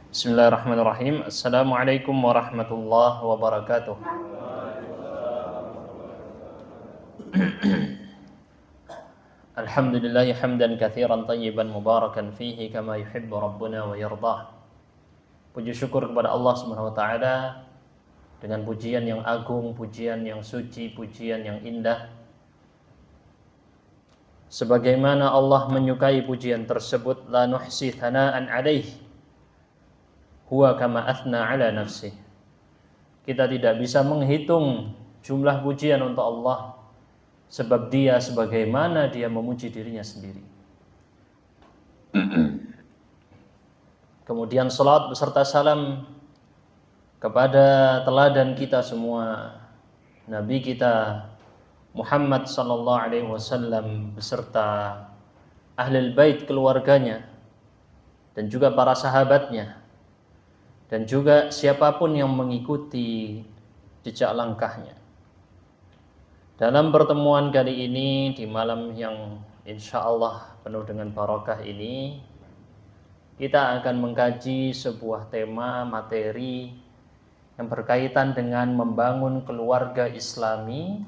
Bismillahirrahmanirrahim. Assalamualaikum warahmatullahi wabarakatuh. Alhamdulillahi hamdan katsiran tayyiban mubarakan fihi kama yuhibbu rabbuna wa yardah. Puji syukur kepada Allah Subhanahu wa taala dengan pujian yang agung, pujian yang suci, pujian yang indah. Sebagaimana Allah menyukai pujian tersebut, la nuhsi thana'an 'alaihi huwa kama athna ala nafsih. Kita tidak bisa menghitung jumlah pujian untuk Allah, sebab dia sebagaimana dia memuji dirinya sendiri. Kemudian salat beserta salam kepada teladan kita semua, Nabi kita Muhammad sallallahu alaihi wasallam beserta ahlul bait keluarganya dan juga para sahabatnya, dan juga siapapun yang mengikuti jejak langkahnya. Dalam pertemuan kali ini, di malam yang insya Allah penuh dengan barakah ini, kita akan mengkaji sebuah tema materi yang berkaitan dengan membangun keluarga Islami,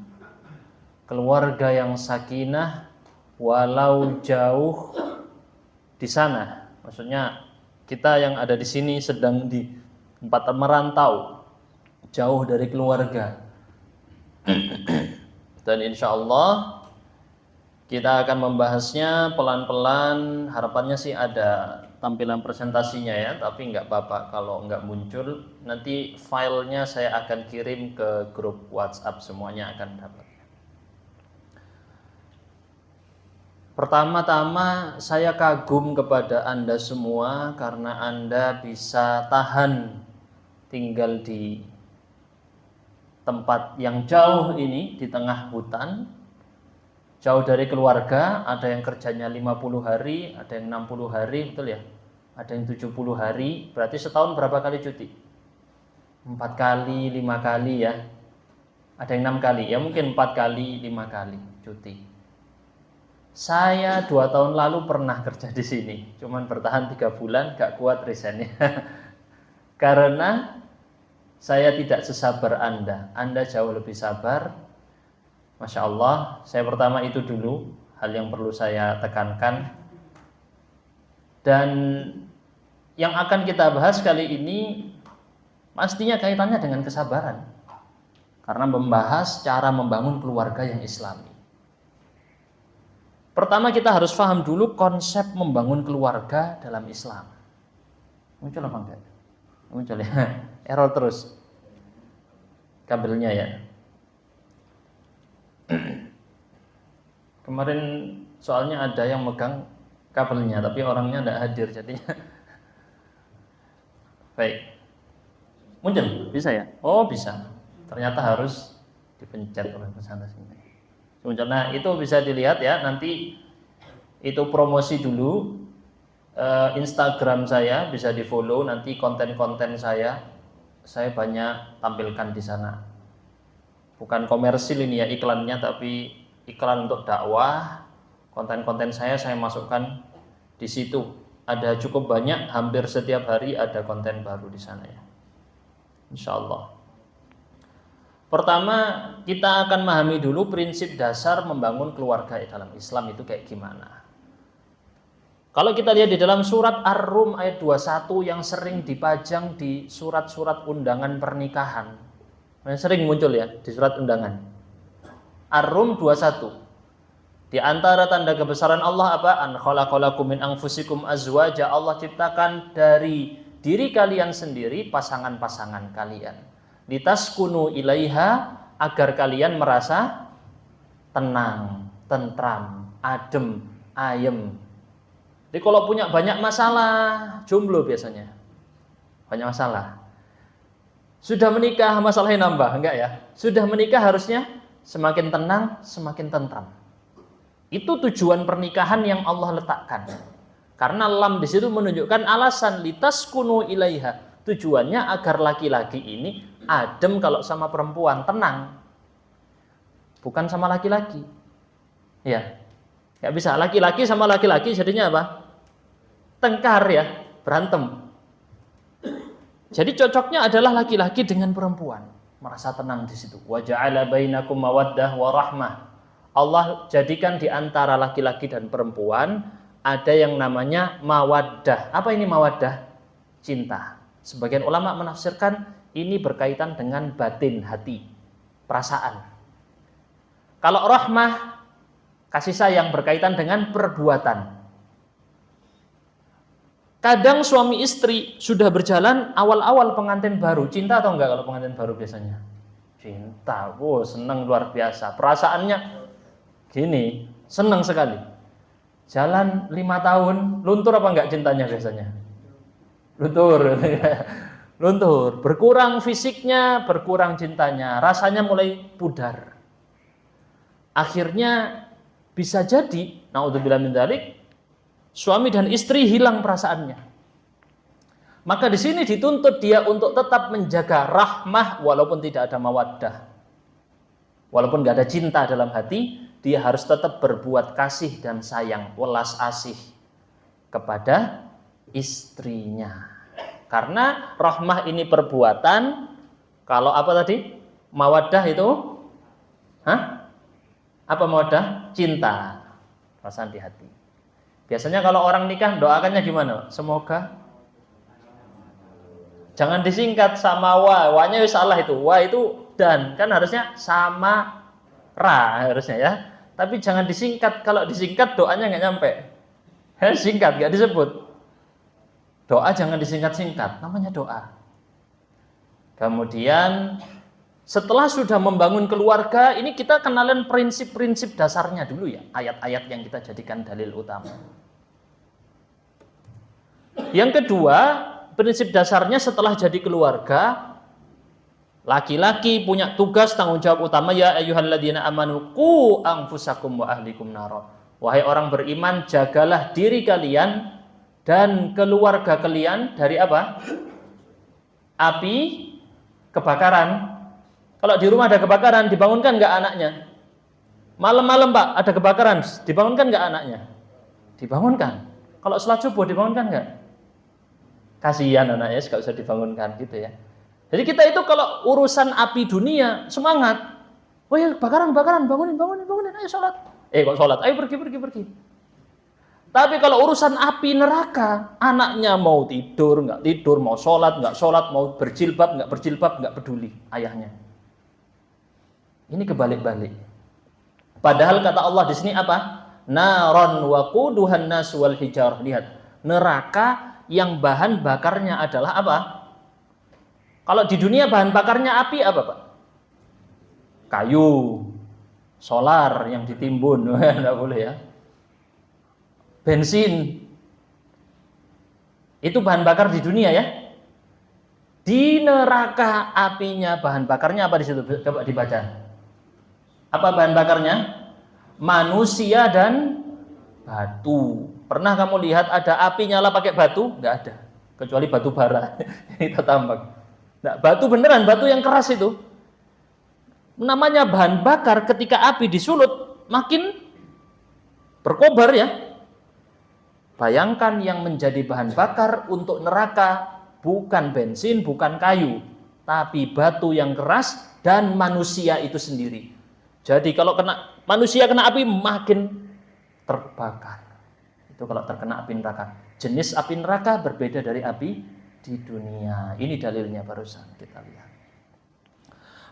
keluarga yang sakinah walau jauh di sana. Maksudnya kita yang ada di sini sedang di tempat merantau, jauh dari keluarga. Dan insya Allah kita akan membahasnya pelan-pelan. Harapannya sih ada tampilan presentasinya ya, tapi nggak apa-apa kalau nggak muncul. Nanti filenya saya akan kirim ke grup WhatsApp, semuanya akan dapat. Pertama-tama saya kagum kepada Anda semua karena Anda bisa tahan tinggal di tempat yang jauh ini, di tengah hutan, jauh dari keluarga. Ada yang kerjanya 50 hari, ada yang 60 hari, betul ya? Ada yang 70 hari, berarti setahun berapa kali cuti? 4 kali, 5 kali ya. Ada yang 6 kali, ya mungkin 4 kali, 5 kali cuti. Saya 2 tahun lalu pernah kerja di sini, cuman bertahan 3 bulan, gak kuat resignnya. Karena saya tidak sesabar Anda. Anda jauh lebih sabar. Masya Allah. Saya pertama itu dulu hal yang perlu saya tekankan. Dan yang akan kita bahas kali ini pastinya kaitannya dengan kesabaran, karena membahas cara membangun keluarga yang Islami. Pertama kita harus paham dulu konsep membangun keluarga dalam Islam. Muncul apa enggak? Muncul ya. Error terus kabelnya ya. Kemarin soalnya ada yang megang kabelnya tapi orangnya enggak hadir jadinya. Baik. Muncul? Bisa ya? Oh bisa. Ternyata harus dipencet oleh kesana sini. Nah itu bisa dilihat ya, nanti itu promosi dulu Instagram saya, bisa di follow, nanti konten-konten saya banyak tampilkan di sana. Bukan komersil ini ya iklannya, tapi iklan untuk dakwah. Konten-konten saya masukkan di situ. Ada cukup banyak, hampir setiap hari ada konten baru di sana ya. Insya Allah. Pertama, kita akan memahami dulu prinsip dasar membangun keluarga dalam Islam itu kayak gimana. Kalau kita lihat di dalam surat Ar-Rum ayat 21 yang sering dipajang di surat-surat undangan pernikahan. Yang sering muncul ya di surat undangan. Ar-Rum 21. Di antara tanda kebesaran Allah apa? An khalaqalakum min anfusikum azwaja. Allah ciptakan dari diri kalian sendiri pasangan-pasangan kalian. Litaskunu ilaiha, agar kalian merasa tenang, tentram, adem, ayem. Jadi kalau punya banyak masalah, jomblo biasanya banyak masalah. Sudah menikah masalahnya nambah, enggak ya? Sudah menikah harusnya semakin tenang, semakin tentram. Itu tujuan pernikahan yang Allah letakkan. Karena lam di situ menunjukkan alasan litaskunu ilaiha. Tujuannya agar laki-laki ini adem kalau sama perempuan, tenang. Bukan sama laki-laki. Ya. Enggak bisa laki-laki sama laki-laki jadinya apa? Tengkar ya, berantem. Jadi cocoknya adalah laki-laki dengan perempuan, merasa tenang di situ. Wa ja'ala bainakum mawaddah wa rahmah. Allah jadikan di antara laki-laki dan perempuan ada yang namanya mawaddah. Apa ini mawaddah? Cinta. Sebagian ulama menafsirkan ini berkaitan dengan batin, hati, perasaan. Kalau rahmah, kasih sayang berkaitan dengan perbuatan. Kadang suami istri sudah berjalan awal-awal pengantin baru. Cinta atau enggak kalau pengantin baru biasanya? Cinta, wow, senang luar biasa. Perasaannya gini, senang sekali. Jalan 5 tahun, luntur apa enggak cintanya biasanya? Luntur. Luntur. Berkurang fisiknya, berkurang cintanya. Rasanya mulai pudar. Akhirnya bisa jadi, naudzubillah min dzalik, suami dan istri hilang perasaannya. Maka di sini dituntut dia untuk tetap menjaga rahmah walaupun tidak ada mawaddah. Walaupun tidak ada cinta dalam hati, dia harus tetap berbuat kasih dan sayang, welas asih kepada istrinya. Karena rahmah ini perbuatan, kalau apa tadi? Mawaddah itu? Apa mawaddah? Cinta, perasaan di hati. Biasanya kalau orang nikah doakannya gimana? Semoga jangan disingkat sama wa, wa-nya salah itu. Wa itu dan, kan harusnya sama ra harusnya ya. Tapi jangan disingkat. Kalau disingkat doanya nggak nyampe. Singkat nggak disebut. Doa jangan disingkat-singkat, namanya doa. Kemudian setelah sudah membangun keluarga, ini kita kenalin prinsip-prinsip dasarnya dulu ya, ayat-ayat yang kita jadikan dalil utama. Yang kedua, prinsip dasarnya setelah jadi keluarga, laki-laki punya tugas tanggung jawab utama, ya ayyuhalladzina amanu qu anfusakum wa ahlikum nara. Wahai orang beriman, jagalah diri kalian dan keluarga kalian dari apa? Api kebakaran. Kalau di rumah ada kebakaran, dibangunkan nggak anaknya? Malam-malam Pak, ada kebakaran, dibangunkan nggak anaknya? Dibangunkan. Kalau sholat subuh dibangunkan nggak? Kasihan anaknya, nggak usah dibangunkan gitu ya. Jadi kita itu kalau urusan api dunia semangat, wah bakaran, bangunin, ayo sholat. Kok sholat? Ayo pergi. Tapi kalau urusan api neraka, anaknya mau tidur, nggak tidur, mau sholat, nggak sholat, mau berjilbab, nggak peduli ayahnya. Ini kebalik-balik. Padahal kata Allah di sini apa? Naron waquduhan nas wal hijarah. Lihat, neraka yang bahan bakarnya adalah apa? Kalau di dunia bahan bakarnya api apa Pak? Kayu, solar yang ditimbun, enggak boleh ya. Bensin, itu bahan bakar di dunia ya. Di neraka apinya bahan bakarnya apa di situ? Coba dibaca. Apa bahan bakarnya? Manusia dan batu. Pernah kamu lihat ada api nyala pakai batu? Nggak ada, kecuali batu bara. Kita tambang. Nah, batu beneran, batu yang keras itu. Namanya bahan bakar, ketika api disulut makin berkobar ya. Bayangkan yang menjadi bahan bakar untuk neraka bukan bensin, bukan kayu, tapi batu yang keras dan manusia itu sendiri. Jadi kalau manusia kena api makin terbakar. Itu kalau terkena api neraka. Jenis api neraka berbeda dari api di dunia. Ini dalilnya barusan kita lihat.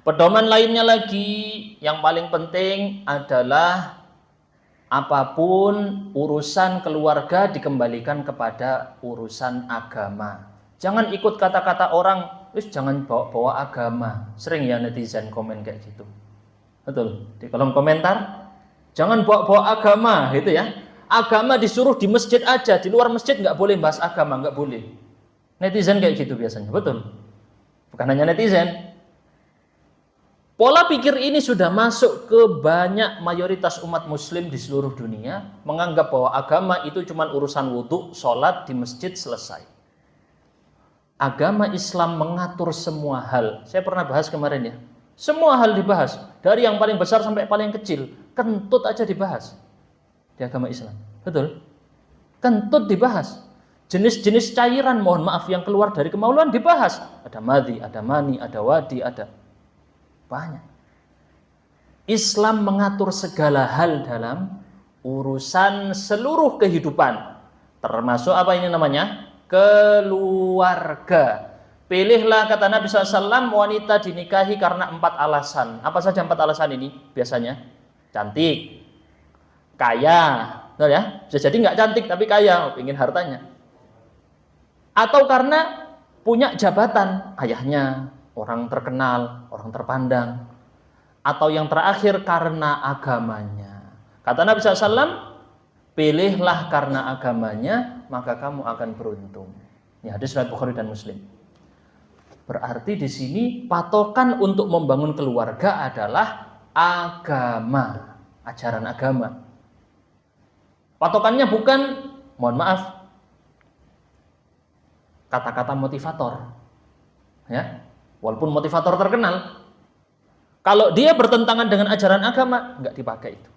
Pedoman lainnya lagi yang paling penting adalah apapun urusan keluarga dikembalikan kepada urusan agama. Jangan ikut kata-kata orang, jangan bawa agama. Sering ya netizen komen kayak gitu. Betul, di kolom komentar, jangan bawa agama gitu ya. Agama disuruh di masjid aja, di luar masjid nggak boleh bahas agama, nggak boleh. Netizen kayak gitu biasanya, betul. Bukan hanya netizen. Pola pikir ini sudah masuk ke banyak mayoritas umat muslim di seluruh dunia, menganggap bahwa agama itu cuma urusan wudhu, sholat di masjid, selesai. Agama Islam mengatur semua hal. Saya pernah bahas kemarin ya. Semua hal dibahas, dari yang paling besar sampai paling kecil, kentut aja dibahas di agama Islam. Betul? Kentut dibahas. Jenis-jenis cairan, mohon maaf, yang keluar dari kemaluan dibahas. Ada madhi, ada mani, ada wadi, ada banyak. Islam mengatur segala hal dalam urusan seluruh kehidupan. Termasuk apa ini namanya? Keluarga. Pilihlah, kata Nabi SAW, wanita dinikahi karena 4 alasan. Apa saja 4 alasan ini biasanya? Cantik, kaya, betul ya? Bisa jadi nggak cantik tapi kaya, ingin hartanya. Atau karena punya jabatan, ayahnya orang terkenal, orang terpandang. Atau yang terakhir karena agamanya. Kata Nabi SAW, pilihlah karena agamanya, maka kamu akan beruntung. Ini hadis riwayat Bukhari dan Muslim. Berarti di sini patokan untuk membangun keluarga adalah agama, ajaran agama. Patokannya bukan, mohon maaf, kata-kata motivator, ya, walaupun motivator terkenal, kalau dia bertentangan dengan ajaran agama, nggak dipakai itu.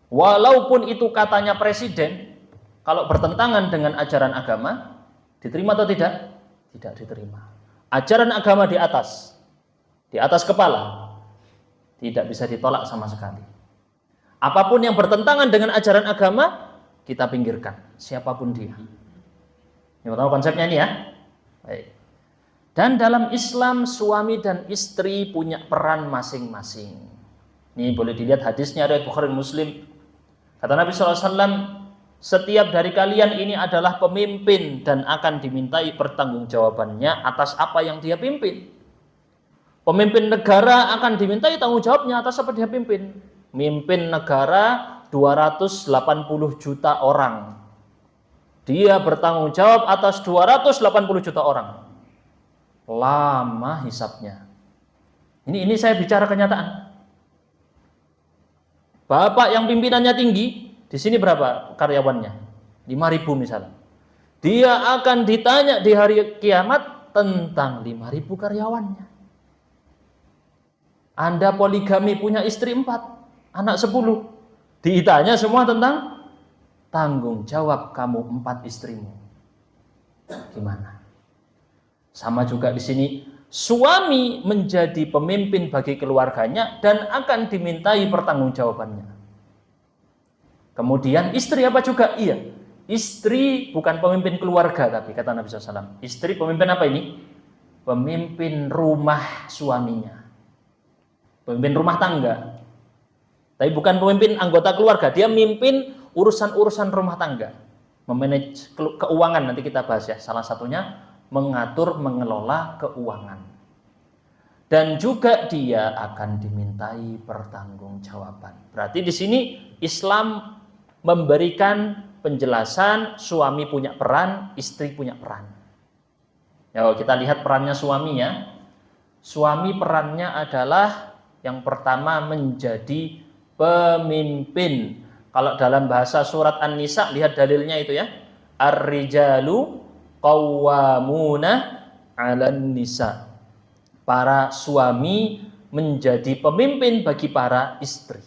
Walaupun itu katanya presiden, kalau bertentangan dengan ajaran agama, diterima atau tidak? Tidak diterima. Ajaran agama di atas kepala, tidak bisa ditolak sama sekali. Apapun yang bertentangan dengan ajaran agama, kita pinggirkan, siapapun dia. Yang tahu konsepnya ini ya. Baik. Dan dalam Islam suami dan istri punya peran masing-masing. Ini boleh dilihat hadisnya riwayat Bukhari Muslim. Kata Nabi SAW, setiap dari kalian ini adalah pemimpin dan akan dimintai pertanggungjawabannya atas apa yang dia pimpin. Pemimpin negara akan dimintai tanggung jawabnya atas apa dia pimpin. Mimpin negara 280 juta orang. Dia bertanggung jawab atas 280 juta orang. Lama hisapnya. Ini saya bicara kenyataan. Bapak yang pimpinannya tinggi, di sini berapa karyawannya? 5.000 misalnya. Dia akan ditanya di hari kiamat tentang 5.000 karyawannya. Anda poligami punya istri 4, anak 10. Ditanya semua tentang tanggung jawab kamu 4 istrimu. Gimana? Sama juga di sini, suami menjadi pemimpin bagi keluarganya dan akan dimintai pertanggungjawabannya. Kemudian istri apa juga? Iya, istri bukan pemimpin keluarga, tapi kata Nabi SAW, istri pemimpin apa ini? Pemimpin rumah suaminya, pemimpin rumah tangga. Tapi bukan pemimpin anggota keluarga, dia mimpin urusan-urusan rumah tangga, memanage keuangan, nanti kita bahas ya. Salah satunya mengatur, mengelola keuangan. Dan juga dia akan dimintai pertanggungjawaban. Berarti di sini Islam memberikan penjelasan suami punya peran, istri punya peran. Ya, kita lihat perannya suami ya. Suami perannya adalah yang pertama menjadi pemimpin. Kalau dalam bahasa surat An-Nisa, lihat dalilnya itu ya. Ar-rijalu qawwamuna 'alan nisa. Para suami menjadi pemimpin bagi para istri.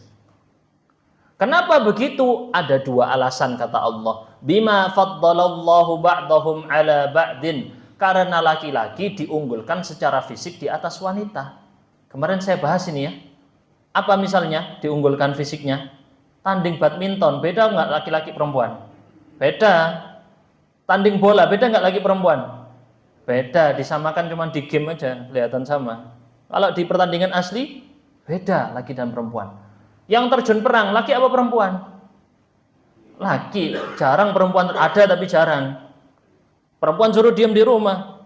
Kenapa begitu? Ada 2 alasan kata Allah. Bima faddalallahu ba'dahum 'ala ba'din. Karena laki-laki diunggulkan secara fisik di atas wanita. Kemarin saya bahas ini ya. Apa misalnya diunggulkan fisiknya? Tanding badminton, beda nggak laki-laki perempuan? Beda. Tanding bola, beda nggak laki perempuan? Beda, disamakan cuma di game aja, kelihatan sama. Kalau di pertandingan asli, beda laki dan perempuan. Yang terjun perang, laki apa perempuan? Laki, jarang perempuan, ada tapi jarang. Perempuan suruh diam di rumah.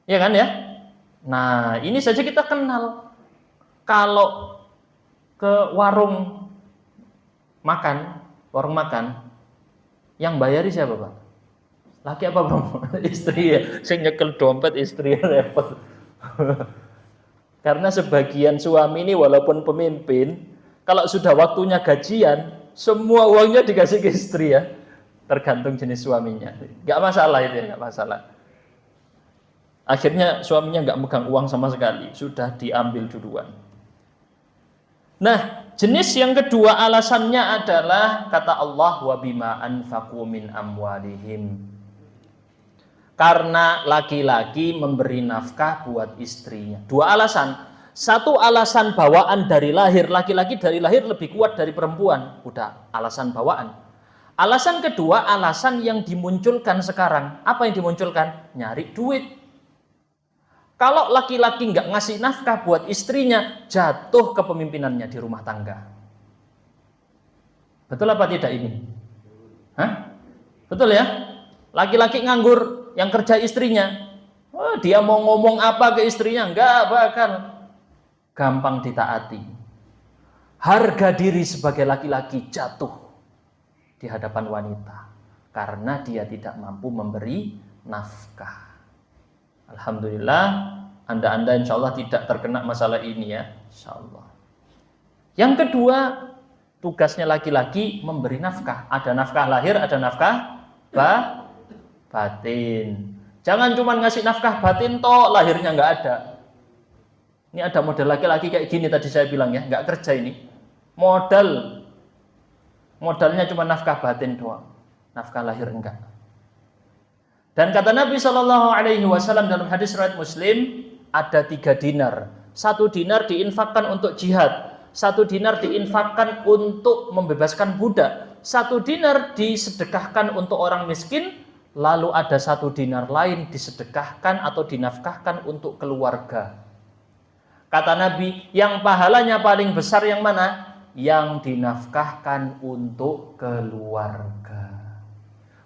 Ya kan ya? Nah, ini saja kita kenal. Kalau ke warung makan, yang bayari siapa Pak? Laki apa perempuan? Istri ya. Sing nyekel dompet istri repot. Karena sebagian suami ini walaupun pemimpin, kalau sudah waktunya gajian, semua uangnya dikasih ke istri ya. Tergantung jenis suaminya. Gak masalah itu ya, gak masalah. Akhirnya suaminya gak megang uang sama sekali, sudah diambil duluan. Nah, Jenis yang kedua alasannya adalah kata Allah wa bima anfaqu min amwalihim. Karena laki-laki memberi nafkah buat istrinya. Dua alasan. Satu alasan bawaan dari lahir, laki-laki dari lahir lebih kuat dari perempuan. Udah, alasan bawaan. Alasan kedua, alasan yang dimunculkan sekarang. Apa yang dimunculkan? Nyari duit. Kalau laki-laki nggak ngasih nafkah buat istrinya, jatuh kepemimpinannya di rumah tangga. Betul apa tidak ini? Hah? Betul ya? Laki-laki nganggur, yang kerja istrinya. Oh, dia mau ngomong apa ke istrinya? Nggak bakal. Gampang ditaati. Harga diri sebagai laki-laki jatuh di hadapan wanita. Karena dia tidak mampu memberi nafkah. Alhamdulillah, Anda insya Allah tidak terkena masalah ini ya, insya Allah. Yang kedua, tugasnya laki-laki memberi nafkah. Ada nafkah lahir, ada nafkah batin. Jangan cuma ngasih nafkah batin toh, lahirnya nggak ada. Ini ada model laki-laki kayak gini tadi saya bilang ya, nggak kerja ini. Modalnya cuma nafkah batin doang, nafkah lahir enggak. Dan kata Nabi SAW dalam hadis riwayat Muslim, ada 3 dinar. 1 dinar diinfakkan untuk jihad, 1 dinar diinfakkan untuk membebaskan budak, 1 dinar disedekahkan untuk orang miskin, lalu ada 1 dinar lain disedekahkan atau dinafkahkan untuk keluarga. Kata Nabi, yang pahalanya paling besar yang mana? Yang dinafkahkan untuk keluarga.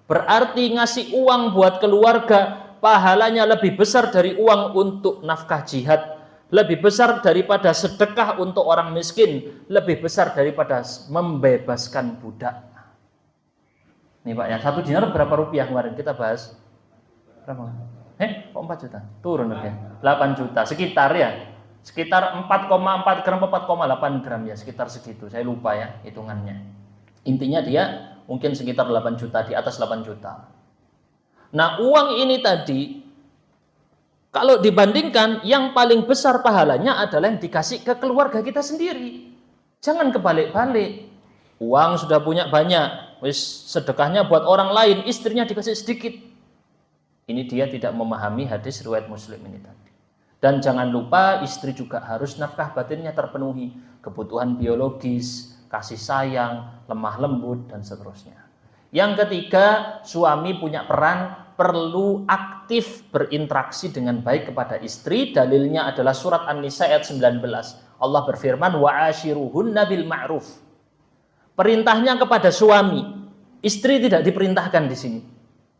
Berarti ngasih uang buat keluarga pahalanya lebih besar dari uang untuk nafkah jihad, lebih besar daripada sedekah untuk orang miskin, lebih besar daripada membebaskan budak. Nih Pak ya, 1 dinar berapa rupiah kemarin kita bahas? Berapa? Kok 4 juta? Turun ya. 8 juta sekitar ya. Sekitar 4,4 gram 4,8 gram ya, sekitar segitu. Saya lupa ya hitungannya. Intinya dia mungkin sekitar 8 juta, di atas 8 juta. Nah, uang ini tadi, kalau dibandingkan, yang paling besar pahalanya adalah yang dikasih ke keluarga kita sendiri. Jangan kebalik-balik. Uang sudah punya banyak, wis sedekahnya buat orang lain, istrinya dikasih sedikit. Ini dia tidak memahami hadis riwayat Muslim ini tadi. Dan jangan lupa, istri juga harus nafkah batinnya terpenuhi. Kebutuhan biologis, kasih sayang, lemah lembut, dan seterusnya. Yang ketiga, suami punya peran, perlu aktif berinteraksi dengan baik kepada istri. Dalilnya adalah surat An-Nisa ayat 19. Allah berfirman, wa'ashiruhunna bil ma'ruf. Perintahnya kepada suami. Istri tidak diperintahkan di sini.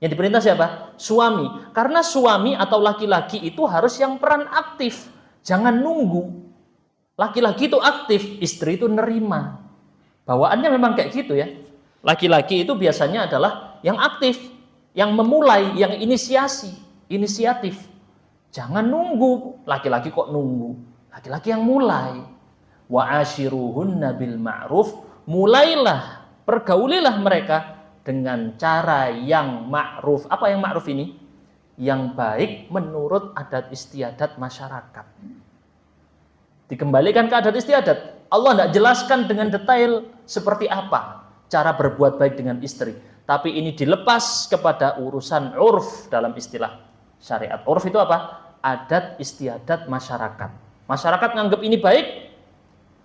Yang diperintah siapa? Suami. Karena suami atau laki-laki itu harus yang peran aktif. Jangan nunggu. Laki-laki itu aktif, istri itu nerima. Bawaannya memang kayak gitu ya. Laki-laki itu biasanya adalah yang aktif, yang memulai, yang inisiatif. Jangan nunggu. Laki-laki kok nunggu? Laki-laki yang mulai. Wa ashiruhunna bil ma'ruf. Mulailah, pergaulilah mereka dengan cara yang ma'ruf. Apa yang ma'ruf ini? Yang baik menurut adat istiadat masyarakat. Dikembalikan ke adat istiadat. Allah tidak jelaskan dengan detail seperti apa cara berbuat baik dengan istri. Tapi ini dilepas kepada urusan urf dalam istilah syariat. Urf itu apa? Adat istiadat masyarakat. Masyarakat nganggap ini baik,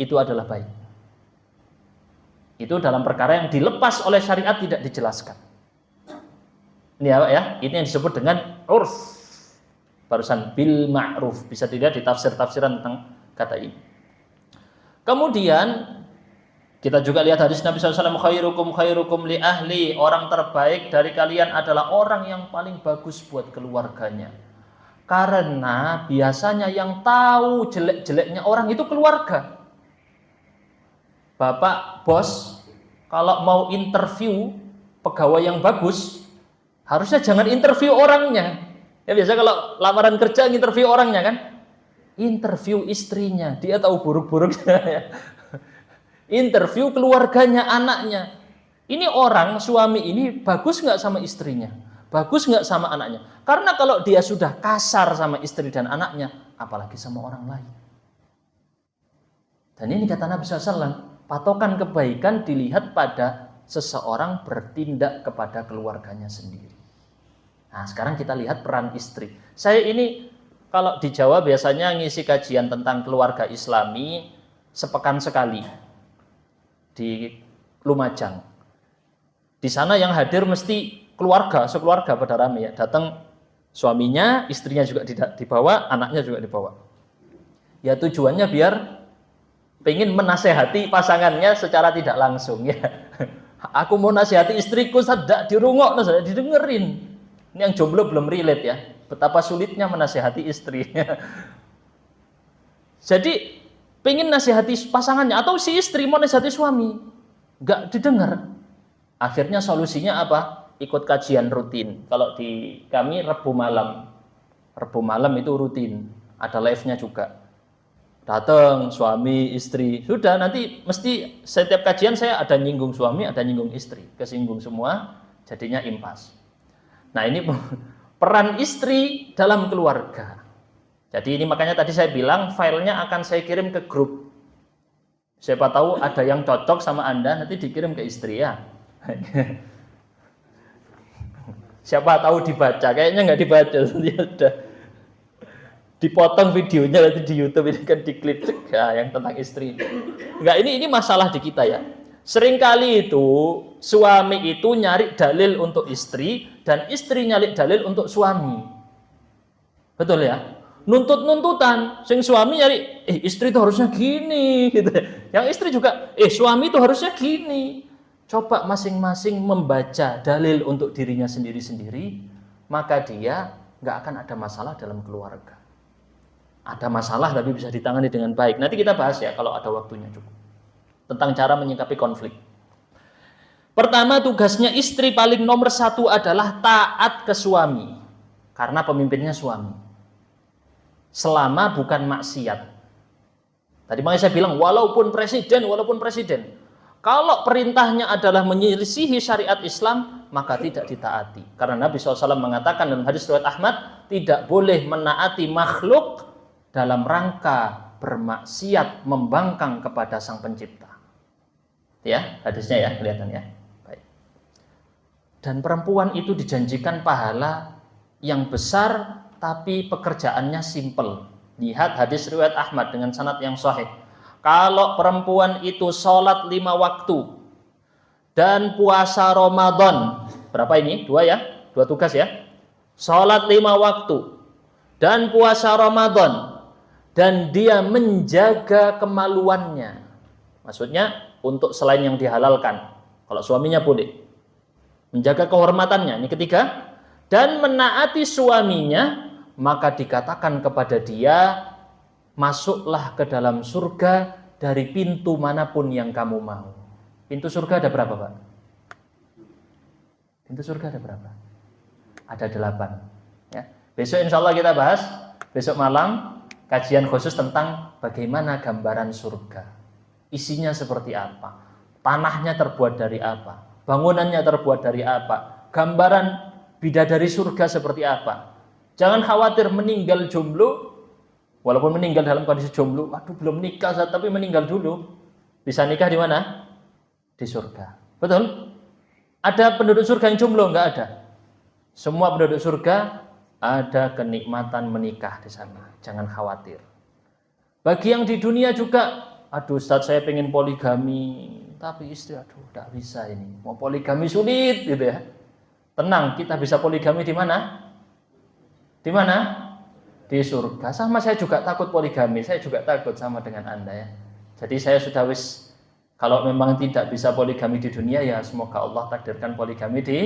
itu adalah baik. Itu dalam perkara yang dilepas oleh syariat tidak dijelaskan. Ini ya, ini yang disebut dengan urf. Barusan bil ma'ruf, bisa dilihat di tafsir-tafsiran tentang kata ini. Kemudian kita juga lihat hadis Nabi SAW, khairukum li ahli, orang terbaik dari kalian adalah orang yang paling bagus buat keluarganya. Karena biasanya yang tahu jelek-jeleknya orang itu keluarga. Bapak bos kalau mau interview pegawai yang bagus, harusnya jangan interview orangnya. Ya biasa kalau lamaran kerja interview orangnya kan, interview istrinya, dia tahu buruk-buruknya. Interview keluarganya, anaknya. Ini orang suami ini bagus nggak sama istrinya, bagus nggak sama anaknya. Karena kalau dia sudah kasar sama istri dan anaknya, apalagi sama orang lain. Dan ini kata Nabi SAW, Patokan kebaikan dilihat pada seseorang bertindak kepada keluarganya sendiri. Nah, sekarang kita lihat peran istri. Saya ini kalau di Jawa biasanya ngisi kajian tentang keluarga Islami sepekan sekali di Lumajang. Di sana yang hadir mesti keluarga, sekeluarga pada rame ya. Datang suaminya, istrinya juga dibawa, anaknya juga dibawa. Ya tujuannya biar pengen menasehati pasangannya secara tidak langsung ya. Aku mau nasihati istriku, sadak dirungok, sadak didengerin. Ini yang jomblo belum relate ya. Betapa sulitnya menasihati istri. Jadi pengen nasihati pasangannya atau si istri mau nasihati suami, nggak didengar. Akhirnya solusinya apa? Ikut kajian rutin. Kalau di kami Rabu malam itu rutin. Ada live-nya juga. Datang suami istri, sudah nanti mesti setiap kajian saya ada nyinggung suami, ada nyinggung istri, kesinggung semua, jadinya impas. Nah ini peran istri dalam keluarga. Jadi ini makanya tadi saya bilang filenya akan saya kirim ke grup. Siapa tahu ada yang cocok sama Anda, nanti dikirim ke istri ya. Siapa tahu dibaca, kayaknya nggak dibaca, ya udah. Dipotong videonya nanti di YouTube ini kan diklip ya, yang tentang istri. Enggak, ini masalah di kita ya. Seringkali itu suami itu nyari dalil untuk istri dan istri nyari dalil untuk suami. Betul ya? Nuntut-nuntutan, sing suami nyari istri itu harusnya gini gitu. Yang istri juga suami itu harusnya gini. Coba masing-masing membaca dalil untuk dirinya sendiri-sendiri, maka dia nggak akan ada masalah dalam keluarga. Ada masalah tapi bisa ditangani dengan baik. Nanti kita bahas ya kalau ada waktunya cukup. Tentang cara menyikapi konflik. Pertama, tugasnya istri paling nomor 1 adalah taat ke suami. Karena pemimpinnya suami. Selama bukan maksiat. Tadi makanya saya bilang walaupun presiden. Kalau perintahnya adalah menyelisihi syariat Islam, maka tidak ditaati. Karena Nabi SAW mengatakan dalam hadis riwayat Ahmad, tidak boleh menaati makhluk dalam rangka bermaksiat membangkang kepada Sang Pencipta. Ya, hadisnya ya, kelihatan ya. Baik. Dan perempuan itu dijanjikan pahala yang besar, tapi pekerjaannya simple. Lihat hadis riwayat Ahmad dengan sanad yang sahih. Kalau perempuan itu sholat 5 waktu dan puasa Ramadan, berapa ini? 2 ya? 2 tugas ya. Sholat 5 waktu dan puasa Ramadan, dan dia menjaga kemaluannya. Maksudnya untuk selain yang dihalalkan. Kalau suaminya boleh. Menjaga kehormatannya. Ini ketiga. Dan menaati suaminya, maka dikatakan kepada dia, masuklah ke dalam surga dari pintu manapun yang kamu mau. Pintu surga ada berapa, Pak? Pintu surga ada berapa? Ada 8. Ya. Besok insya Allah kita bahas. Besok malam kajian khusus tentang bagaimana gambaran surga. Isinya seperti apa? Tanahnya terbuat dari apa? Bangunannya terbuat dari apa? Gambaran bidadari surga seperti apa? Jangan khawatir meninggal jomblo. Walaupun meninggal dalam kondisi jomblo, aduh belum nikah tapi meninggal dulu. Bisa nikah di mana? Di surga. Betul? Ada penduduk surga yang jomblo? Enggak ada. Semua penduduk surga ada kenikmatan menikah di sana. Jangan khawatir. Bagi yang di dunia juga, aduh Ustaz saya pengen poligami, tapi istri aduh enggak bisa ini. Mau poligami sulit gitu ya. Tenang, kita bisa poligami di mana? Di mana? Di surga. Sama saya juga takut poligami, saya juga takut sama dengan Anda ya. Jadi saya sudah kalau memang tidak bisa poligami di dunia ya semoga Allah takdirkan poligami di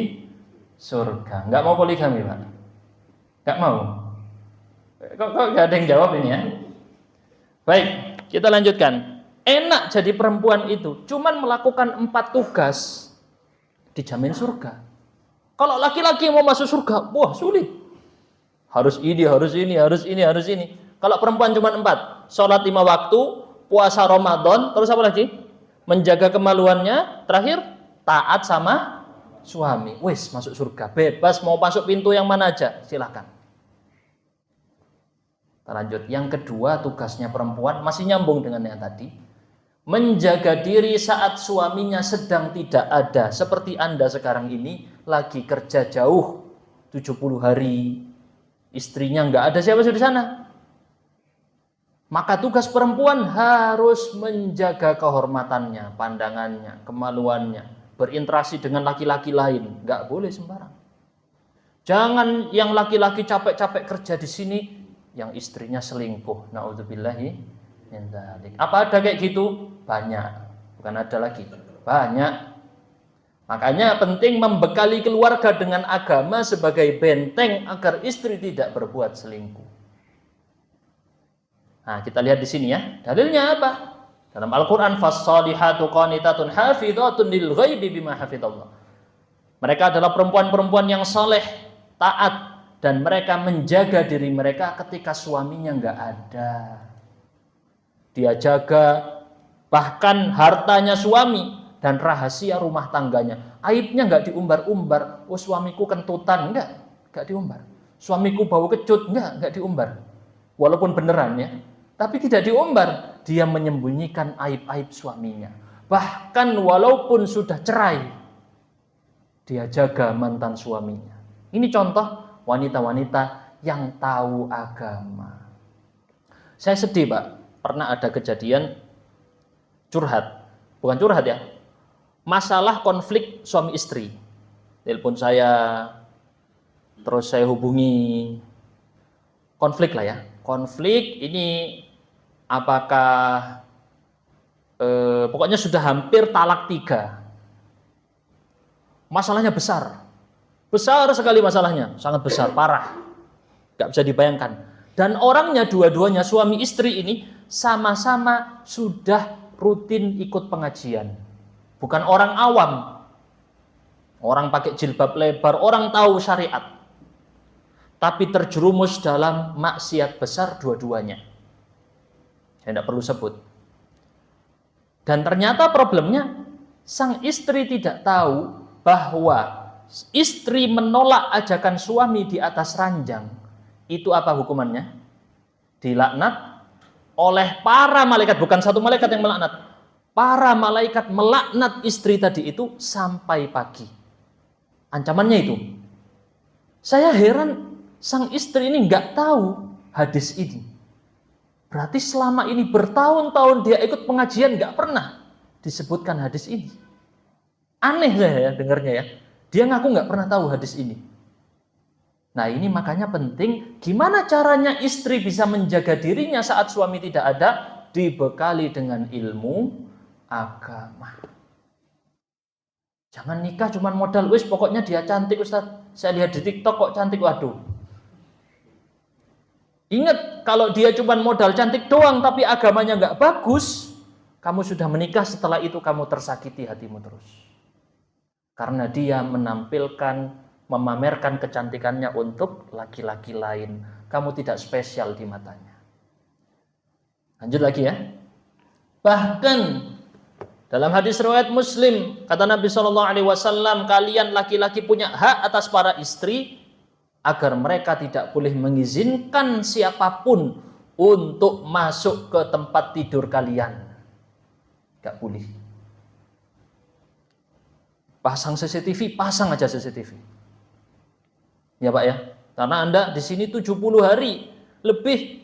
surga. Enggak mau poligami, Pak? Enggak mau? Kok enggak ada yang jawab ini ya? Baik, kita lanjutkan. Enak jadi perempuan itu, cuman melakukan 4 tugas dijamin surga. Kalau laki-laki mau masuk surga, wah sulit. Harus ini, harus ini, harus ini, harus ini. Kalau perempuan cuma 4, sholat 5 waktu, puasa Ramadan, terus apa lagi? Menjaga kemaluannya, terakhir taat sama suami. Wis masuk surga, bebas mau masuk pintu yang mana aja, silakan. Lanjut, yang kedua tugasnya perempuan masih nyambung dengan yang tadi. menjaga diri saat suaminya sedang tidak ada, seperti Anda sekarang ini lagi kerja jauh 70 hari, istrinya nggak ada, siapa sih di sana? Maka tugas perempuan harus menjaga kehormatannya, pandangannya, kemaluannya, berinteraksi dengan laki-laki lain, nggak boleh sembarang. Jangan yang laki-laki capek-capek kerja di sini, yang istrinya selingkuh. Naudzubillahi min dzalik. Apa ada kayak gitu? Banyak. Bukan ada lagi. Banyak. Makanya penting membekali keluarga dengan agama sebagai benteng agar istri tidak berbuat selingkuh. Nah, kita lihat di sini ya. Dalilnya apa? Dalam Al-Qur'an, fas-salihatu qanitatun hafizatun lil ghaibi bima hafizallah. Mereka adalah perempuan-perempuan yang soleh, taat, dan mereka menjaga diri mereka ketika suaminya nggak ada. Dia jaga bahkan hartanya suami dan rahasia rumah tangganya. Aibnya nggak diumbar-umbar. Oh, suamiku kentutan, nggak diumbar. Suamiku bau kecut, nggak diumbar. Walaupun beneran ya, tapi tidak diumbar. Dia menyembunyikan aib-aib suaminya. Bahkan walaupun sudah cerai, dia jaga mantan suaminya. Ini contoh wanita-wanita yang tahu agama. Saya sedih, Pak. Pernah ada kejadian curhat. Bukan curhat ya. Masalah konflik suami istri. Telepon saya, terus saya hubungi. Konflik lah ya. Konflik ini apakah pokoknya sudah hampir talak 3. Masalahnya besar. Besar sekali masalahnya, sangat besar, parah. Gak bisa dibayangkan. Dan orangnya dua-duanya suami istri ini sama-sama sudah rutin ikut pengajian. Bukan orang awam. Orang pakai jilbab lebar, orang tahu syariat. Tapi terjerumus dalam maksiat besar dua-duanya. Saya tidak perlu sebut. Dan ternyata problemnya, sang istri tidak tahu bahwa istri menolak ajakan suami di atas ranjang. Itu apa hukumannya? Dilaknat oleh para malaikat. Bukan satu malaikat yang melaknat. Para malaikat melaknat istri tadi itu sampai pagi. Ancamannya itu. Saya heran, sang istri ini nggak tahu hadis ini. Berarti selama ini bertahun-tahun dia ikut pengajian nggak pernah disebutkan hadis ini. Aneh saya ya dengarnya ya. Dia ngaku nggak pernah tahu hadis ini. Nah ini makanya penting gimana caranya istri bisa menjaga dirinya saat suami tidak ada, dibekali dengan ilmu agama. Jangan nikah cuma modal, wis pokoknya dia cantik Ustaz. Saya lihat di TikTok kok cantik, waduh. Ingat, kalau dia cuma modal cantik doang tapi agamanya nggak bagus, kamu sudah menikah, setelah itu kamu tersakiti hatimu terus. Karena dia menampilkan, memamerkan kecantikannya untuk laki-laki lain. Kamu tidak spesial di matanya. Lanjut lagi ya. Bahkan dalam hadis riwayat Muslim, kata Nabi SAW, kalian laki-laki punya hak atas para istri agar mereka tidak boleh mengizinkan siapapun untuk masuk ke tempat tidur kalian. Gak boleh. Pasang CCTV, pasang aja CCTV. Ya Pak ya. Karena Anda di sini 70 hari lebih.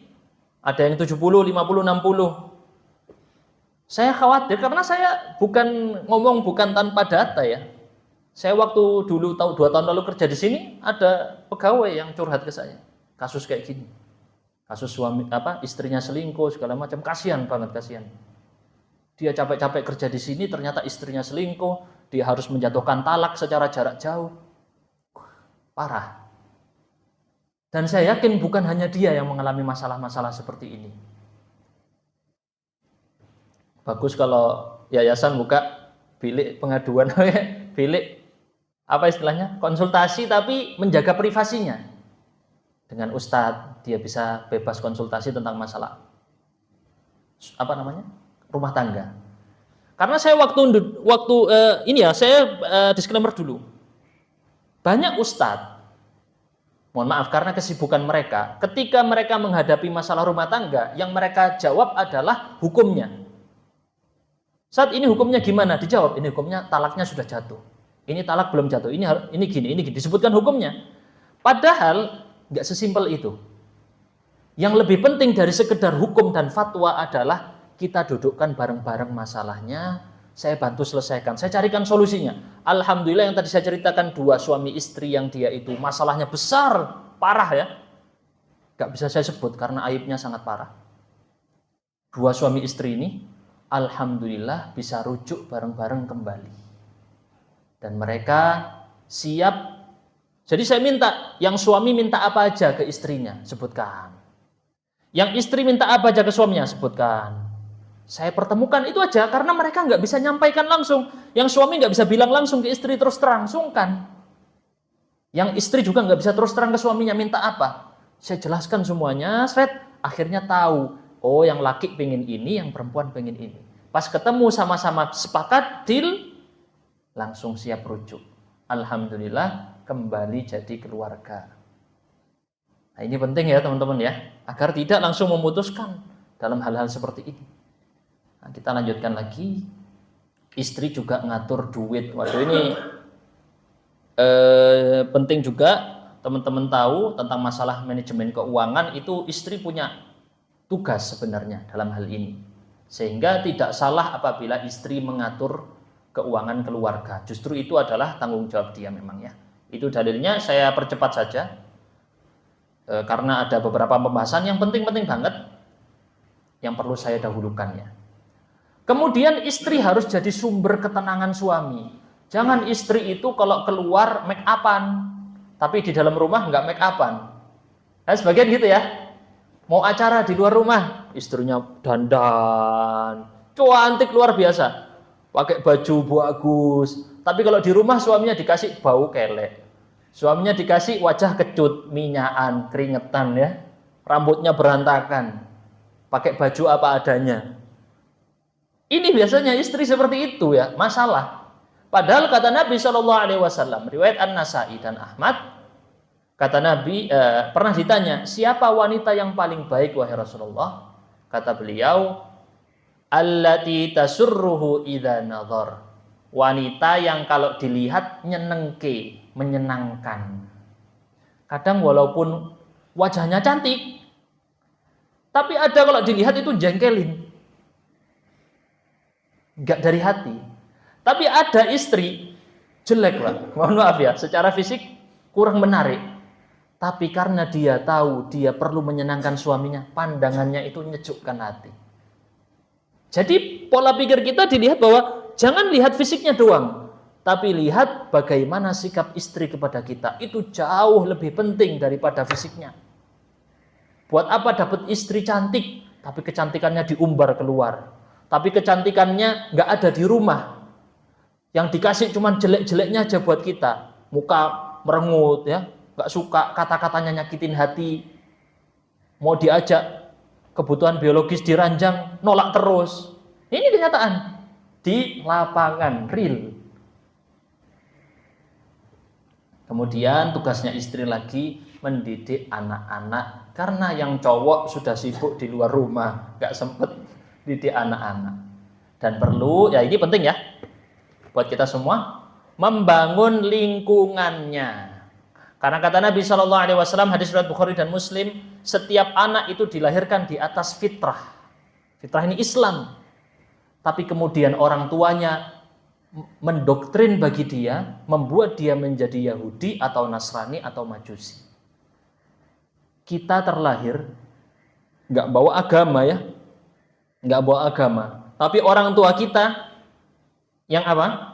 Ada yang 70, 50, 60. Saya khawatir karena saya bukan tanpa data ya. Saya waktu dulu 2 tahun lalu kerja di sini, ada pegawai yang curhat ke saya. Kasus kayak gini. Kasus istrinya selingkuh segala macam, kasihan banget, kasihan. Dia capek-capek kerja di sini, ternyata istrinya selingkuh, dia harus menjatuhkan talak secara jarak jauh. Parah. Dan saya yakin bukan hanya dia yang mengalami masalah-masalah seperti ini. Bagus kalau yayasan buka bilik pengaduan, bilik apa istilahnya, konsultasi tapi menjaga privasinya. Dengan ustadz dia bisa bebas konsultasi tentang masalah rumah tangga. Karena saya saya disclaimer dulu. Banyak ustadz, mohon maaf karena kesibukan mereka, ketika mereka menghadapi masalah rumah tangga, yang mereka jawab adalah hukumnya. Saat ini hukumnya gimana? Dijawab, ini hukumnya talaknya sudah jatuh. Ini talak belum jatuh. Ini gini. Disebutkan hukumnya. Padahal nggak sesimpel itu. Yang lebih penting dari sekedar hukum dan fatwa adalah kita dudukkan bareng-bareng masalahnya. Saya bantu selesaikan. Saya carikan solusinya. Alhamdulillah yang tadi saya ceritakan 2 suami istri yang dia itu masalahnya besar, parah ya. Nggak bisa saya sebut karena aibnya sangat parah. 2 suami istri ini alhamdulillah bisa rujuk bareng-bareng kembali. Dan mereka siap. Jadi saya minta, yang suami minta apa aja ke istrinya, sebutkan. Yang istri minta apa aja ke suaminya, sebutkan. Saya pertemukan itu aja, karena mereka nggak bisa nyampaikan langsung. Yang suami nggak bisa bilang langsung ke istri terus terang, sungkan. Yang istri juga nggak bisa terus terang ke suaminya, minta apa. Saya jelaskan semuanya, akhirnya tahu. Oh, yang laki pengen ini, yang perempuan pengen ini. Pas ketemu sama-sama sepakat, deal, langsung siap rujuk. Alhamdulillah, kembali jadi keluarga. Nah, ini penting ya teman-teman ya, agar tidak langsung memutuskan dalam hal-hal seperti ini. Nah, kita lanjutkan lagi. Istri juga ngatur duit. Waduh, ini penting juga teman-teman tahu tentang masalah manajemen keuangan. Itu istri punya tugas sebenarnya dalam hal ini, sehingga tidak salah apabila istri mengatur keuangan keluarga. Justru itu adalah tanggung jawab dia memang ya. Itu dalilnya, saya percepat saja karena ada beberapa pembahasan yang penting-penting banget yang perlu saya dahulukan ya. Kemudian istri harus jadi sumber ketenangan suami. Jangan istri itu kalau keluar make upan, tapi di dalam rumah nggak make upan. Nah, sebagian gitu ya. Mau acara di luar rumah, istrinya dandan, cantik luar biasa, pakai baju bagus. Tapi kalau di rumah suaminya dikasih bau kelek, suaminya dikasih wajah kecut, minyakan, keringetan ya, rambutnya berantakan, pakai baju apa adanya. Ini biasanya istri seperti itu ya, masalah. Padahal kata Nabi SAW, riwayat An-Nasai dan Ahmad, kata Nabi, pernah ditanya, siapa wanita yang paling baik wahai Rasulullah? Kata beliau, allati tasurruhu idza nadhar. Wanita yang kalau dilihat nyenengke, menyenangkan. Kadang walaupun wajahnya cantik, tapi ada kalau dilihat itu jengkelin. Enggak dari hati. Tapi ada istri jelek lah, mohon maaf ya, secara fisik kurang menarik. Tapi karena dia tahu dia perlu menyenangkan suaminya, pandangannya itu menyejukkan hati. Jadi pola pikir kita dilihat bahwa jangan lihat fisiknya doang, tapi lihat bagaimana sikap istri kepada kita. Itu jauh lebih penting daripada fisiknya. Buat apa dapat istri cantik, tapi kecantikannya diumbar keluar. Tapi kecantikannya nggak ada di rumah. Yang dikasih cuma jelek-jeleknya aja buat kita. Muka merengut ya. Gak suka, kata-katanya nyakitin hati, mau diajak kebutuhan biologis diranjang, nolak terus. Ini kenyataan di lapangan real. Kemudian tugasnya istri lagi mendidik anak-anak, karena yang cowok sudah sibuk di luar rumah, gak sempet didik anak-anak. Dan perlu, ya ini penting ya buat kita semua, membangun lingkungannya. Karena kata Nabi SAW, hadis riwayat Bukhari dan Muslim, setiap anak itu dilahirkan di atas fitrah. Fitrah ini Islam. Tapi kemudian orang tuanya mendoktrin bagi dia, membuat dia menjadi Yahudi atau Nasrani atau Majusi. Kita terlahir nggak bawa agama ya, nggak bawa agama. Tapi orang tua kita yang apa?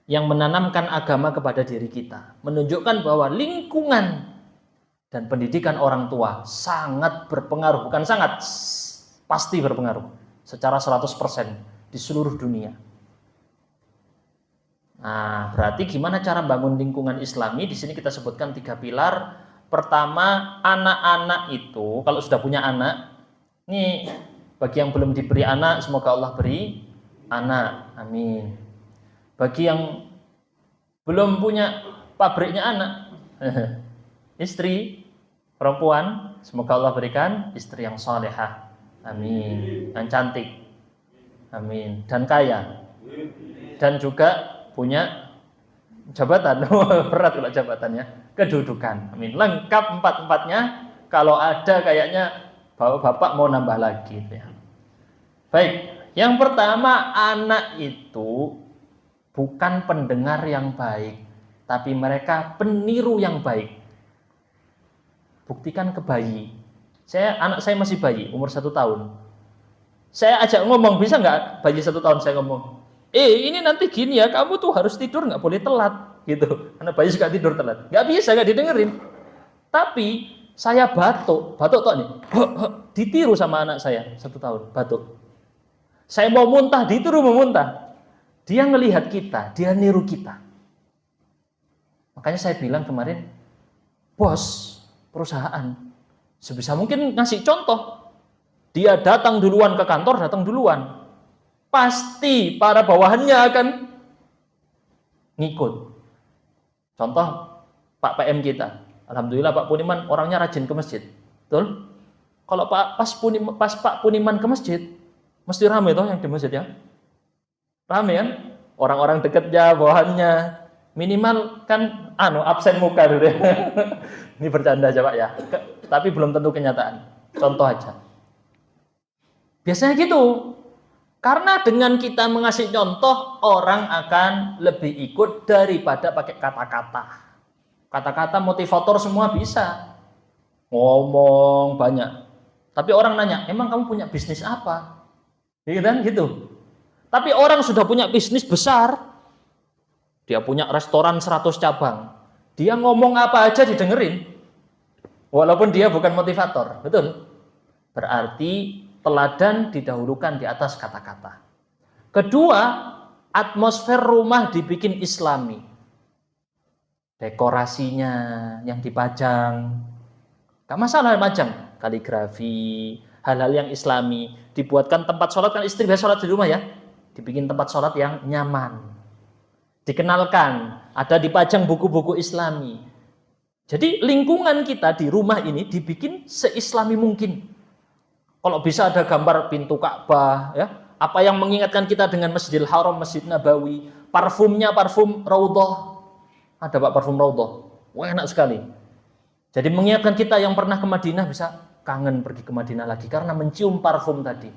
Yang menanamkan agama kepada diri kita, menunjukkan bahwa lingkungan dan pendidikan orang tua sangat berpengaruh, bukan sangat, pasti berpengaruh secara 100% di seluruh dunia. Nah, berarti gimana cara bangun lingkungan Islami? Di sini kita sebutkan 3 pilar. Pertama, anak-anak itu kalau sudah punya anak, ini bagi yang belum diberi anak, semoga Allah beri anak, amin. Bagi yang belum punya pabriknya anak, istri, perempuan, semoga Allah berikan istri yang salehah, amin, yang cantik, amin, dan kaya. Dan juga punya jabatan. Berat kalau jabatannya. Kedudukan. Amin. Lengkap empat-empatnya. Kalau ada kayaknya bapak mau nambah lagi. Ya. Baik. Yang pertama, anak itu bukan pendengar yang baik, tapi mereka peniru yang baik. Buktikan ke bayi. Anak saya masih bayi, umur 1 tahun. Saya ajak ngomong, bisa nggak bayi 1 tahun saya ngomong? Ini nanti gini ya, kamu tuh harus tidur nggak boleh telat, gitu. Anak bayi suka tidur telat, nggak bisa, nggak didengerin. Tapi saya batuk tuh nih, ditiru sama anak saya 1 tahun, batuk. Saya mau muntah, ditiru mau muntah. Dia ngelihat kita, dia niru kita. Makanya saya bilang kemarin, bos perusahaan sebisa mungkin ngasih contoh. Dia datang duluan ke kantor, datang duluan. Pasti para bawahannya akan ngikut. Contoh Pak PM kita. Alhamdulillah Pak Puniman orangnya rajin ke masjid. Betul? Kalau pas Pak Puniman ke masjid, mesti ramai toh yang di masjid ya. Ramai kan? Orang-orang dekatnya, bawahannya. Minimal kan absen muka dulu ya. Ini bercanda aja Pak ya. Tapi belum tentu kenyataan. Contoh aja. Biasanya gitu. Karena dengan kita mengasih contoh, orang akan lebih ikut daripada pakai kata-kata. Kata-kata motivator semua bisa. Ngomong banyak. Tapi orang nanya, emang kamu punya bisnis apa? Gitu kan? Gitu. Tapi orang sudah punya bisnis besar. Dia punya restoran 100 cabang. Dia ngomong apa aja didengerin. Walaupun dia bukan motivator. Betul? Berarti teladan didahulukan di atas kata-kata. Kedua, atmosfer rumah dibikin islami. Dekorasinya yang dipajang. Gak masalah pajang. Kaligrafi, hal-hal yang islami. Dibuatkan tempat sholat, kan istri biasa sholat di rumah ya. Dibikin tempat sholat yang nyaman. Dikenalkan, ada dipajang buku-buku islami. Jadi lingkungan kita di rumah ini dibikin seislami mungkin. Kalau bisa ada gambar pintu Ka'bah, ya, apa yang mengingatkan kita dengan Masjidil Haram, Masjid Nabawi, parfumnya parfum Raudhah, ada Pak parfum Raudhah, wah enak sekali. Jadi mengingatkan kita yang pernah ke Madinah bisa kangen pergi ke Madinah lagi karena mencium parfum tadi.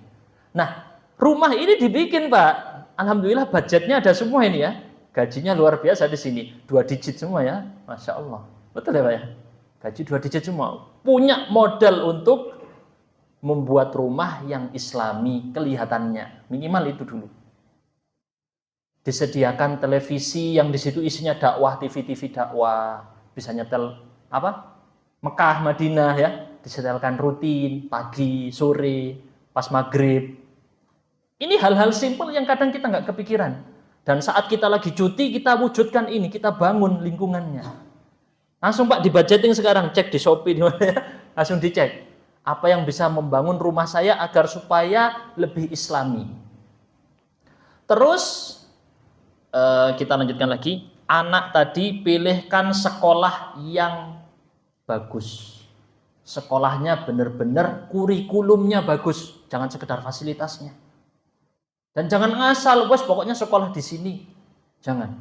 Nah, rumah ini dibikin Pak, alhamdulillah budgetnya ada semua ini ya, gajinya luar biasa di sini, 2 digit semua ya, masya Allah, betul ya Pak ya, gaji 2 digit semua, punya modal untuk membuat rumah yang islami kelihatannya, minimal itu dulu. Disediakan televisi yang di situ isinya dakwah, TV dakwah, bisa nyetel Mekah, Madinah ya, disetelkan rutin pagi, sore, pas maghrib. Ini hal-hal simpel yang kadang kita nggak kepikiran. Dan saat kita lagi cuti, kita wujudkan ini, kita bangun lingkungannya. Langsung Pak dibudgeting sekarang, cek di Shopee, langsung dicek. Apa yang bisa membangun rumah saya agar supaya lebih islami. Terus kita lanjutkan lagi. Anak tadi pilihkan sekolah yang bagus. Sekolahnya benar-benar kurikulumnya bagus. Jangan sekedar fasilitasnya. Dan jangan asal, bos pokoknya sekolah di sini. Jangan.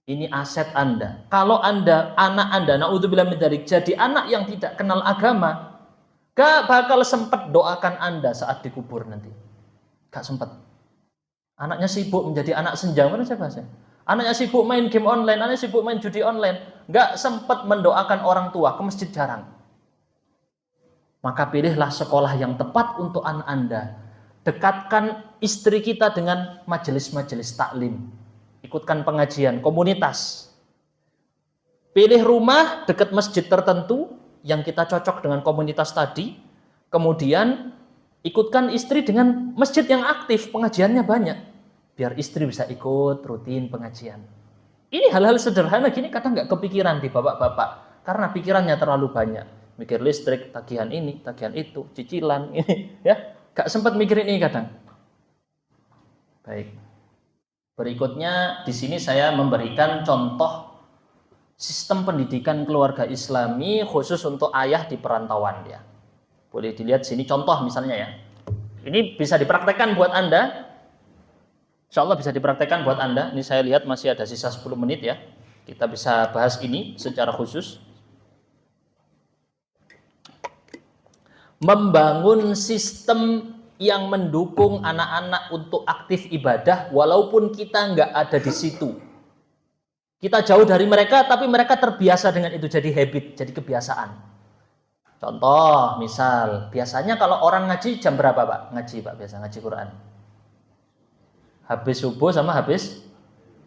Ini aset Anda. Kalau anak Anda, naudzubillah min dzalik, jadi anak yang tidak kenal agama, gak bakal sempat doakan Anda saat dikubur nanti. Gak sempat. Anaknya sibuk menjadi anak senja. Mana saya bahasnya? Anaknya sibuk main game online, anaknya sibuk main judi online. Gak sempat mendoakan orang tua, ke masjid jarang. Maka pilihlah sekolah yang tepat untuk anak Anda. Dekatkan istri kita dengan majelis-majelis taklim. Ikutkan pengajian, komunitas. Pilih rumah dekat masjid tertentu yang kita cocok dengan komunitas tadi, kemudian ikutkan istri dengan masjid yang aktif, pengajiannya banyak, biar istri bisa ikut rutin pengajian. Ini hal-hal sederhana gini kadang nggak kepikiran di bapak-bapak, karena pikirannya terlalu banyak, mikir listrik, tagihan ini, tagihan itu, cicilan ini, ya, nggak sempat mikirin ini kadang. Baik, berikutnya di sini saya memberikan contoh sistem pendidikan keluarga Islami khusus untuk ayah di perantauan ya. Boleh dilihat sini contoh misalnya ya. Ini bisa dipraktekkan buat Anda. Insya Allah bisa dipraktekkan buat Anda. Ini saya lihat masih ada sisa 10 menit ya. Kita bisa bahas ini secara khusus. Membangun sistem yang mendukung anak-anak untuk aktif ibadah walaupun kita nggak ada di situ. Kita jauh dari mereka tapi mereka terbiasa dengan itu, jadi habit, jadi kebiasaan. Contoh, misal, biasanya kalau orang ngaji jam berapa Pak? Ngaji Pak, biasa ngaji Quran. Habis subuh sama habis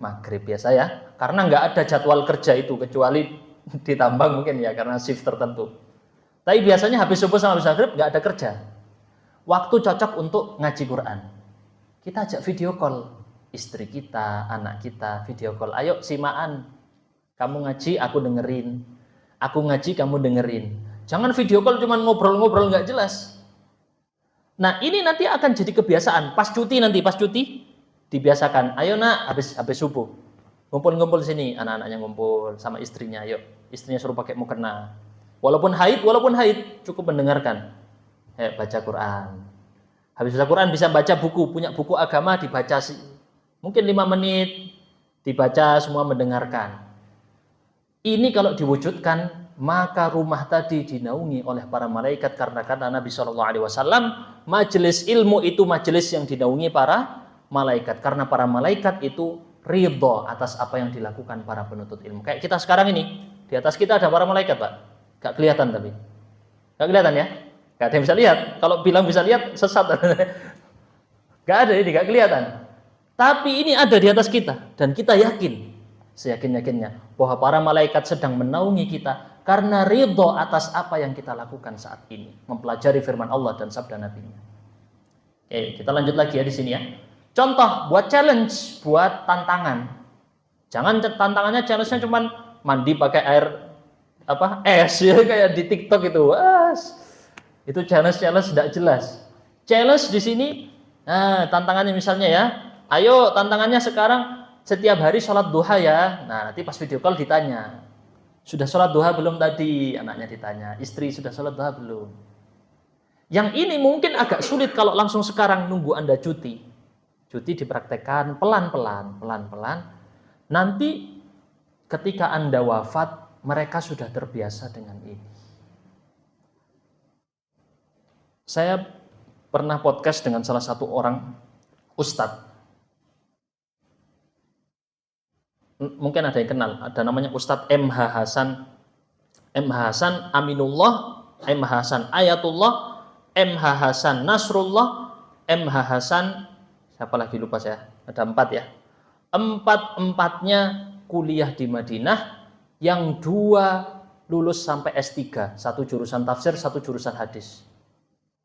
maghrib biasa ya. Karena nggak ada jadwal kerja itu, kecuali ditambah mungkin ya, karena shift tertentu. Tapi biasanya habis subuh sama habis maghrib nggak ada kerja. Waktu cocok untuk ngaji Quran. Kita ajak video call. Istri kita, anak kita, video call. Ayo simaan. Kamu ngaji, aku dengerin. Aku ngaji, kamu dengerin. Jangan video call cuma ngobrol-ngobrol nggak jelas. Nah ini nanti akan jadi kebiasaan. Pas cuti dibiasakan. Ayo nak, habis subuh. Ngumpul-ngumpul sini. Anak-anaknya ngumpul sama istrinya. Ayo, istrinya suruh pakai mukena. Walaupun haid, cukup mendengarkan. Baca Quran. Habis baca Quran bisa baca buku. Punya buku agama dibaca mungkin 5 menit. Dibaca, semua mendengarkan. Ini kalau diwujudkan, maka rumah tadi dinaungi oleh para malaikat. Karena kata Nabi SAW, majelis ilmu itu majelis yang dinaungi para malaikat. Karena para malaikat itu ridho atas apa yang dilakukan para penuntut ilmu. Kayak kita sekarang ini, di atas kita ada para malaikat Pak. Gak kelihatan tapi. Gak kelihatan ya? Gak ada yang bisa lihat. Kalau bilang bisa lihat, sesat. Gak ada ini, gak kelihatan. Tapi ini ada di atas kita. Dan kita yakin, seyakin-yakinnya, bahwa para malaikat sedang menaungi kita karena ridho atas apa yang kita lakukan saat ini. Mempelajari firman Allah dan sabda Nabi-Nya. Oke, kita lanjut lagi ya di sini ya. Contoh, buat challenge, buat tantangan. Jangan tantangannya, challenge-nya cuma mandi pakai air es ya, kayak di TikTok itu. Itu challenge tidak jelas. Challenge di sini, tantangannya misalnya ya, ayo tantangannya sekarang setiap hari sholat duha ya. Nah nanti pas video call ditanya, sudah sholat duha belum tadi? Anaknya ditanya, istri sudah sholat duha belum? Yang ini mungkin agak sulit kalau langsung sekarang nunggu Anda cuti. Cuti dipraktekkan pelan-pelan. Nanti ketika Anda wafat, mereka sudah terbiasa dengan ini. Saya pernah podcast dengan salah satu orang ustadz. Mungkin ada yang kenal, ada namanya Ustadz MH Hasan. MH Hasan Aminullah, MH Hasan Ayatullah, MH Hasan Nasrullah, MH Hasan, siapa lagi lupa saya, ada 4 ya. Empatnya kuliah di Madinah, yang 2 lulus sampai S3, 1 jurusan tafsir, 1 jurusan hadis.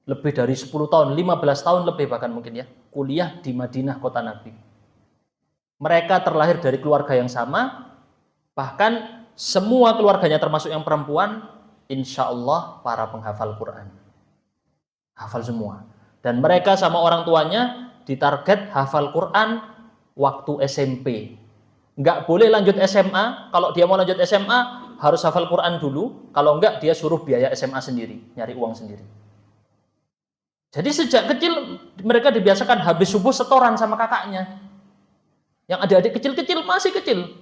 Lebih dari 10 tahun, 15 tahun lebih bahkan mungkin ya, kuliah di Madinah kota Nabi. Mereka terlahir dari keluarga yang sama, bahkan semua keluarganya termasuk yang perempuan, insya Allah para penghafal Quran. Hafal semua. Dan mereka sama orang tuanya ditarget hafal Quran waktu SMP. Nggak boleh lanjut SMA, kalau dia mau lanjut SMA harus hafal Quran dulu, kalau enggak dia suruh biaya SMA sendiri, nyari uang sendiri. Jadi sejak kecil mereka dibiasakan habis subuh setoran sama kakaknya. Yang adik-adik kecil-kecil,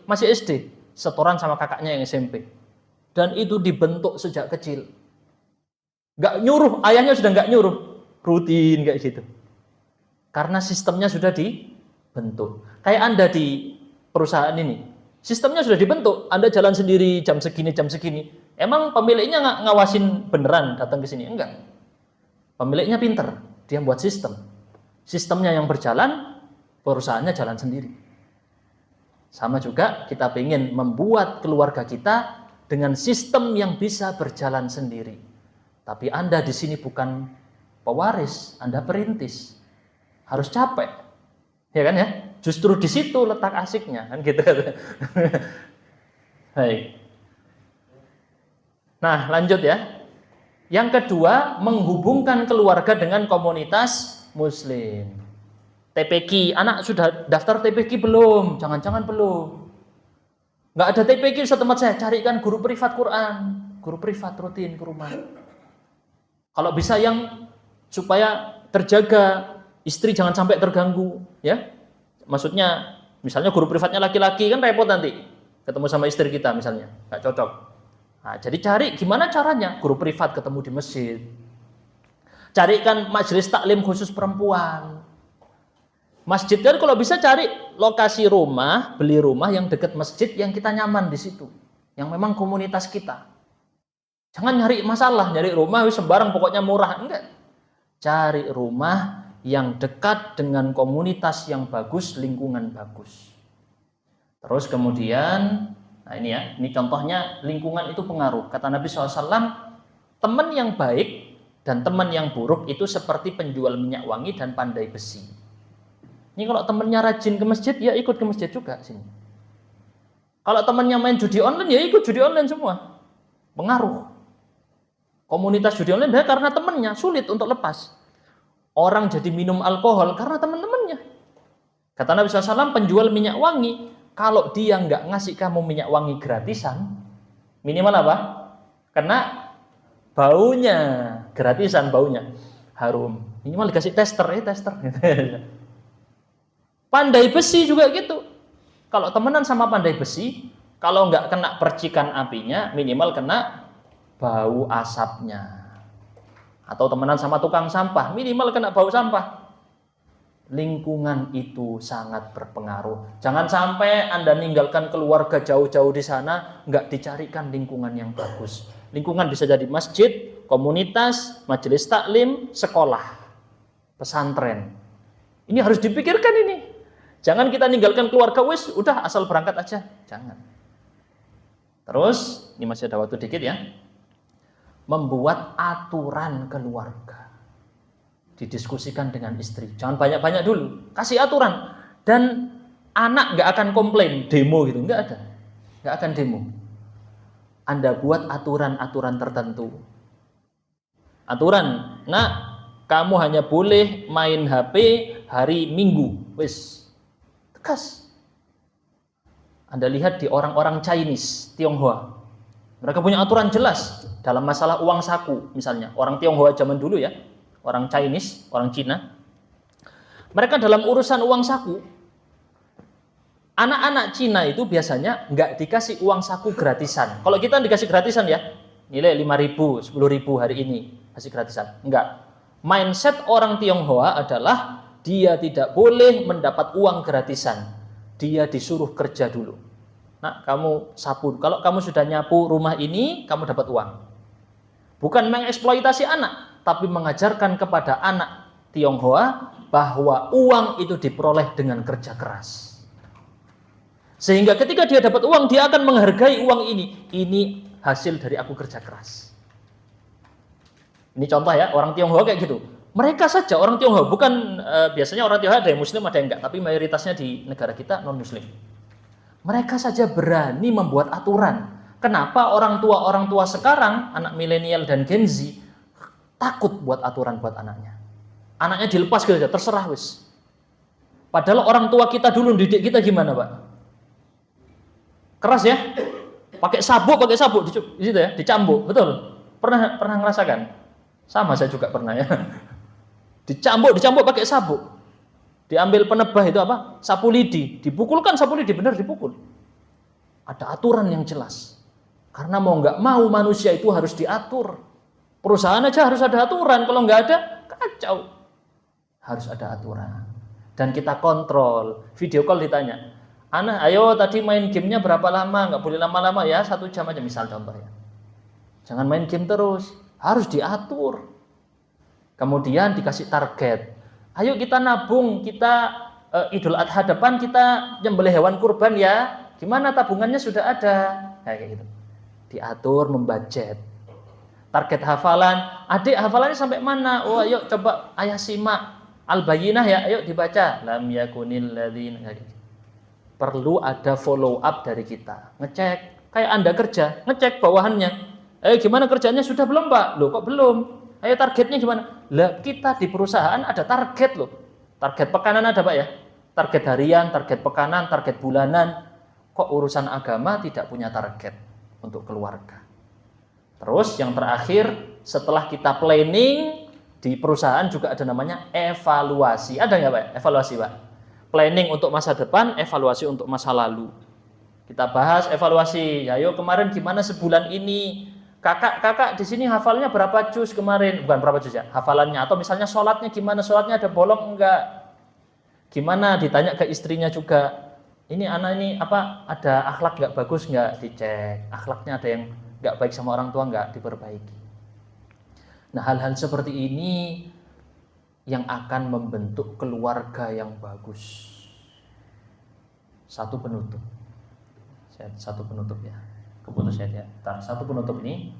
masih SD, setoran sama kakaknya yang SMP. Dan itu dibentuk sejak kecil. Nggak nyuruh, ayahnya sudah nggak nyuruh, rutin kayak gitu. Karena sistemnya sudah dibentuk. Kayak Anda di perusahaan ini, sistemnya sudah dibentuk. Anda jalan sendiri jam segini. Emang pemiliknya ngawasin beneran datang ke sini? Enggak. Pemiliknya pinter, dia buat sistem. Sistemnya yang berjalan, perusahaannya jalan sendiri. Sama juga kita ingin membuat keluarga kita dengan sistem yang bisa berjalan sendiri. Tapi Anda di sini bukan pewaris, Anda perintis. Harus capek. Ya kan ya? Justru di situ letak asiknya, kan gitu. Baik. Nah, lanjut ya. Yang kedua, menghubungkan keluarga dengan komunitas muslim. TPQ, anak sudah daftar TPQ belum? Jangan-jangan belum. Nggak ada TPQ di tempat saya, carikan guru privat Quran. Guru privat rutin ke rumah. Kalau bisa yang supaya terjaga, istri jangan sampai terganggu. Ya, Maksudnya, misalnya guru privatnya laki-laki kan repot nanti. Ketemu sama istri kita misalnya, nggak cocok. Nah, jadi cari gimana caranya guru privat ketemu di masjid. Carikan majelis taklim khusus perempuan. Masjid kan kalau bisa cari lokasi rumah, beli rumah yang dekat masjid yang kita nyaman di situ, yang memang komunitas kita. Jangan nyari masalah, nyari rumah sembarang pokoknya murah, enggak. Cari rumah yang dekat dengan komunitas yang bagus, lingkungan bagus. Terus kemudian, nah ini ya, ini contohnya lingkungan itu pengaruh. Kata Nabi SAW, teman yang baik dan teman yang buruk itu seperti penjual minyak wangi dan pandai besi. Ini kalau temannya rajin ke masjid, ya ikut ke masjid juga sini. Kalau temannya main judi online, ya ikut judi online semua. Pengaruh. Komunitas judi online karena temannya sulit untuk lepas. Orang jadi minum alkohol karena teman-temannya. Kata Nabi SAW, penjual minyak wangi, kalau dia nggak ngasih kamu minyak wangi gratisan, minimal apa? Kena baunya, gratisan baunya, harum. Minimal dikasih tester. Pandai besi juga gitu. Kalau temenan sama pandai besi, kalau nggak kena percikan apinya, minimal kena bau asapnya. Atau temenan sama tukang sampah, minimal kena bau sampah. Lingkungan itu sangat berpengaruh. Jangan sampai Anda ninggalkan keluarga jauh-jauh di sana, nggak dicarikan lingkungan yang bagus. Lingkungan bisa jadi masjid, komunitas, majelis taklim, sekolah, pesantren. Ini harus dipikirkan ini. Jangan kita ninggalkan keluarga, wis udah asal berangkat aja. Jangan. Terus, ini masih ada waktu dikit ya. Membuat aturan keluarga. Didiskusikan dengan istri. Jangan banyak-banyak dulu. Kasih aturan. Dan anak nggak akan komplain, demo gitu. Nggak ada. Nggak akan demo. Anda buat aturan-aturan tertentu. Aturan. Nah, kamu hanya boleh main HP hari Minggu. Wis. Tegas. Anda lihat di orang-orang Chinese, Tionghoa. Mereka punya aturan jelas dalam masalah uang saku. Misalnya, orang Tionghoa zaman dulu ya. Orang Chinese, orang Cina, mereka dalam urusan uang saku, anak-anak Cina itu biasanya nggak dikasih uang saku gratisan. Kalau kita dikasih gratisan ya, nilai 5.000, 10.000 hari ini, kasih gratisan. Enggak. Mindset orang Tionghoa adalah dia tidak boleh mendapat uang gratisan. Dia disuruh kerja dulu. Nah, kamu sapu. Kalau kamu sudah nyapu rumah ini, kamu dapat uang. Bukan mengeksploitasi anak, tapi mengajarkan kepada anak Tionghoa bahwa uang itu diperoleh dengan kerja keras. Sehingga ketika dia dapat uang, dia akan menghargai uang ini. Ini hasil dari aku kerja keras. Ini contoh ya, orang Tionghoa kayak gitu. Mereka saja orang Tionghoa, bukan biasanya orang Tionghoa ada yang muslim, ada yang enggak, tapi mayoritasnya di negara kita non-muslim. Mereka saja berani membuat aturan. Kenapa orang tua sekarang, anak milenial dan Gen Z, takut buat aturan buat anaknya. Anaknya dilepas gitu aja, terserah wis. Padahal orang tua kita dulu didik kita gimana, Pak? Keras ya? Pakai sabuk di situ ya, dicambuk, betul? Pernah ngerasakan? Sama saya juga pernah ya. Dicambuk pakai sabuk. Diambil penebah itu apa? Sapu lidi, dipukulkan sapu lidi, benar dipukul. Ada aturan yang jelas. Karena mau nggak mau manusia itu harus diatur. Perusahaan aja harus ada aturan, kalau nggak ada kacau. Harus ada aturan. Dan kita kontrol. Video call ditanya, "Anak, ayo tadi main gamenya berapa lama? Nggak boleh lama-lama ya, 1 jam aja," misal contoh ya. Jangan main game terus, harus diatur. Kemudian dikasih target. Ayo kita nabung, kita Idul Adha depan kita nyembelih hewan kurban ya. Gimana tabungannya sudah ada? Kayak gitu. Diatur, membudget. Target hafalan, adik hafalannya sampai mana? Oh, ayo coba ayah simak Al-Bayyinah ya, ayo dibaca. Lam yakunil ladzina. Perlu ada follow up dari kita. Ngecek, kayak Anda kerja, ngecek bawahannya. Gimana kerjanya sudah belum, Pak? Loh, kok belum? Ayo targetnya gimana? Lah, kita di perusahaan ada target loh. Target pekanan ada, Pak ya? Target harian, target pekanan, target bulanan. Kok urusan agama tidak punya target untuk keluarga? Terus yang terakhir, setelah kita planning di perusahaan juga ada namanya evaluasi. Ada nggak, Pak? Evaluasi, Pak. planning untuk masa depan, evaluasi untuk masa lalu. Kita bahas evaluasi. Ya, yuk kemarin gimana sebulan ini? Kakak di sini hafalnya berapa juz kemarin? Bukan berapa juz ya, hafalannya. Atau misalnya sholatnya gimana? Sholatnya ada bolong enggak? Gimana? Ditanya ke istrinya juga. Ini anak ini apa? Ada akhlak enggak bagus enggak? Dicek. Akhlaknya ada yang enggak baik sama orang tua enggak? Diperbaiki. Nah, hal-hal seperti ini yang akan membentuk keluarga yang bagus. Satu penutup ya, keputus ya. Satu penutup ini,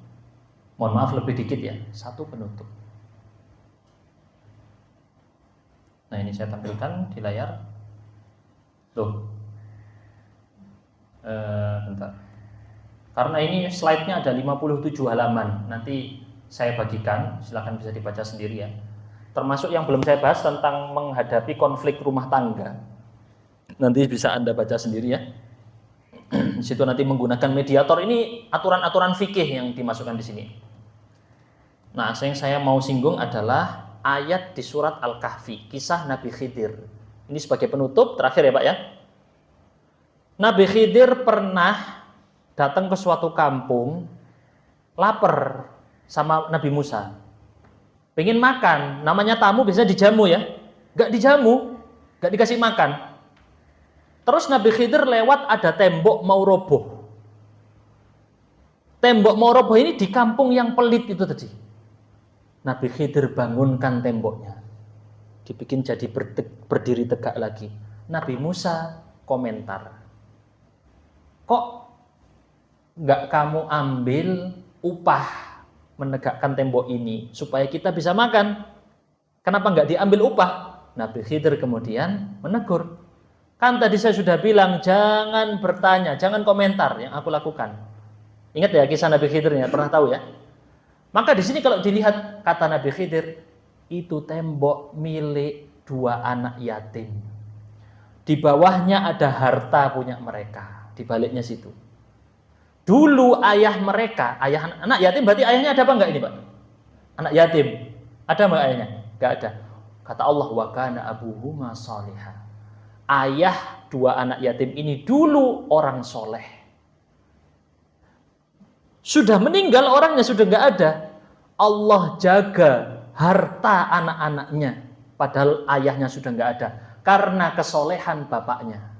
mohon maaf lebih dikit ya, satu penutup. Nah, ini saya tampilkan di layar. Bentar. Karena ini slide-nya ada 57 halaman. Nanti saya bagikan, silakan bisa dibaca sendiri ya. Termasuk yang belum saya bahas tentang menghadapi konflik rumah tangga. Nanti bisa Anda baca sendiri ya. Di situ nanti menggunakan mediator, ini aturan-aturan fikih yang dimasukkan di sini. Nah, yang saya mau singgung adalah ayat di surat Al-Kahfi, kisah Nabi Khidir. Ini sebagai penutup terakhir ya Pak ya. Nabi Khidir pernah datang ke suatu kampung, lapar sama Nabi Musa. Pengen makan, namanya tamu biasanya dijamu ya. Gak dijamu, gak dikasih makan. Terus Nabi Khidir lewat, ada tembok mau roboh. Tembok mau roboh ini di kampung yang pelit itu tadi. Nabi Khidir bangunkan temboknya. Dibikin jadi berdiri tegak lagi. Nabi Musa komentar. Kok nggak kamu ambil upah menegakkan tembok ini supaya kita bisa makan? Kenapa nggak diambil upah? Nabi Khidir kemudian menegur. Kan tadi saya sudah bilang jangan bertanya, jangan komentar yang aku lakukan. Ingat ya kisah Nabi Khidirnya, pernah tahu ya? Maka di sini kalau dilihat kata Nabi Khidir, itu tembok milik 2 anak yatim. Di bawahnya ada harta punya mereka, di baliknya situ. Dulu ayah mereka, ayah anak yatim berarti ayahnya ada apa enggak ini Pak? Anak yatim. Ada enggak ayahnya? Enggak ada. Kata Allah, wa kana abuhuma sholihah. Ayah 2 anak yatim ini dulu orang soleh. Sudah meninggal orangnya, sudah enggak ada. Allah jaga harta anak-anaknya. Padahal ayahnya sudah enggak ada. Karena kesolehan bapaknya.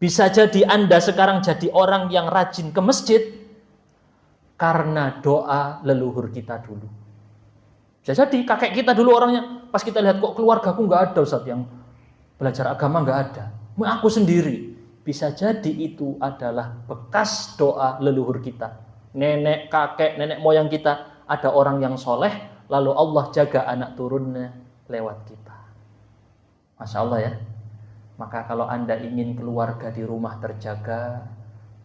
Bisa jadi Anda sekarang jadi orang yang rajin ke masjid karena doa leluhur kita dulu. Bisa jadi kakek kita dulu orangnya, pas kita lihat kok keluargaku enggak ada Ustaz yang belajar agama, enggak ada. Aku sendiri. Bisa jadi itu adalah bekas doa leluhur kita. Nenek, kakek, nenek moyang kita, ada orang yang soleh, lalu Allah jaga anak turunnya lewat kita. Masya Allah ya. Maka kalau Anda ingin keluarga di rumah terjaga,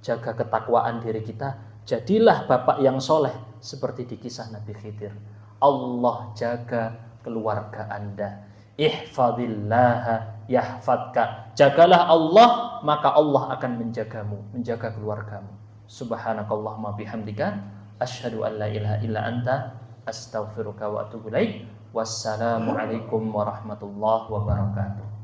jaga ketakwaan diri kita, jadilah bapak yang soleh seperti di kisah Nabi Khidir. Allah jaga keluarga Anda. Ihfadillaha yahfadka. Jagalah Allah, maka Allah akan menjagamu, menjaga keluargamu. Subhanakallahumma bihamdika asyhadu an la ilaha illa anta astaghfiruka wa atubu ilaik. Wassalamualaikum warahmatullahi wabarakatuh.